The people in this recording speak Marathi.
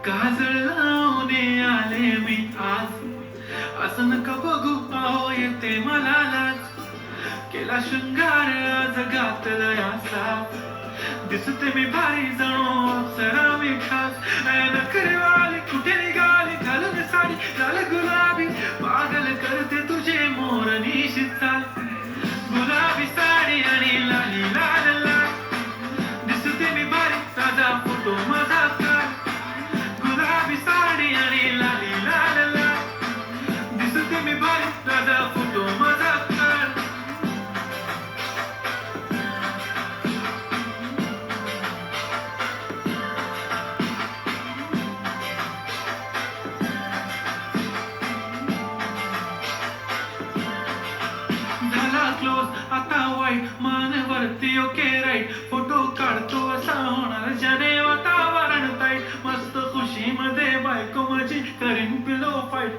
काजळ लावणे आले मी आज, असं नका बघू पाहो येते मला लाज. केला शृंगार आज घातलं याचा, दिसते मी भारी जणू अप्सरा मी खास. नखरे वाली कुठे निघाली घालून साडी लाल गुलाबी, पागल करते तुझे मोरनीशी चाल. गुलाबी साडी आणि लाली लाल लाल, दिसते मी भारी ताजा फोटो माझा काढ. गुलाबी साडी आणि लाली लाल लाल, दिसते मी भारी ताजा फोटो माझा काढ. झाला क्लोज आता वाईट मानवरती ओके राईट, फोटो काढतो असा होणार ज्याने वातावरण ताईट. मस्त खुशी मध्ये बायको माझी करीन पिलो फाईट.